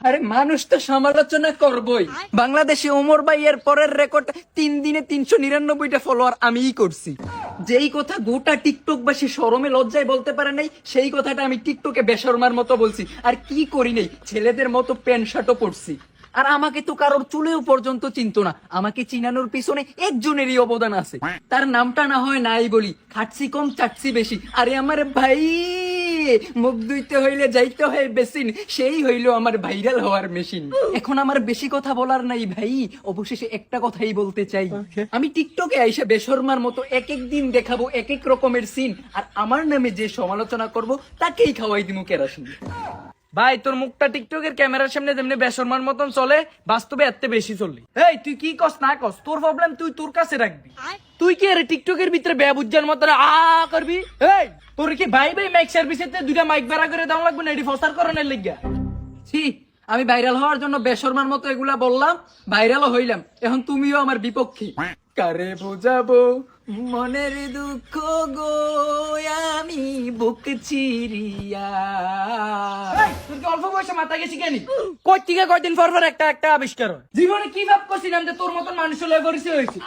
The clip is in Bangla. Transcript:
আরে মানুষ তো সমালোচনা করবই। বাংলাদেশে ওমর ভাই এর পরের রেকর্ড 3 দিনে 399টা ফলোয়ার আমিই করছি। যেই কথা গোটা টিকটক বাসী শরমে লজ্জায় বলতে পারে নাই, সেই কথাটা আমি টিকটকে বেশরমার মতো বলছি। আর কি করি নাই, ছেলেদের মতো প্যান্ট শার্টও পরছি। আর আমাকে তো কারোর চুলেও পর্যন্ত চিনতো না। আমাকে চিনানোর পিছনে একজনেরই অবদান আছে, তার নামটা না হয় নাই বলি, খাটছি কম চাটছি বেশি। আরে আমার ভাই, মুখ ধুইতে হইলে যাইতে হয় বেসিন, সেই হইলো আমার ভাইরাল হওয়ার মেশিন। এখন আমার বেশি কথা বলার নাই ভাই, অবশেষে একটা কথাই বলতে চাই। আমি টিকটকে আইসা বেশরমার মতো এক এক দিন দেখাবো এক এক রকমের সিন, আর আমার নামে যে সমালোচনা করব তাকেই খাওয়াই দিমু কেরাসিন। ভাই তোর মুখটা টিকটকের ক্যামেরার সামনে যেমনি বেশরমার মতন চলে, বাস্তবে এত বেশি চললি। এই তুই কি কস না কস, তোর প্রবলেম তুই তোর কাছে রাখবি। তুই কি আরে টিকটকের ভিতরে বেবুজ্জার মতন করবি? এই তোর কি ভাই ভাই মাইক সার্ভিসেতে দুইটা মাইক ভাড়া করে দাম লাগবে না এডি ফসার করণের লাগিয়া? ছি, আমি ভাইরাল হওয়ার জন্য বেশরমার মতো এগুলা বললাম, ভাইরালও হইলাম। এখন তুমিও আমার বিপক্ষে। কারে বোঝাবো মনের দুঃখ গো, আমি বুক চিরিয়া। এই, তোর কি অল্প বয়সে মাথা গেছি কেন? কই থেকে কয়দিন পর পর একটা একটা আবিষ্কার হয়। জীবনে কি ভাব করছিলাম যে তোর মতন মানুষ লয় পরিচয় হয়েছে।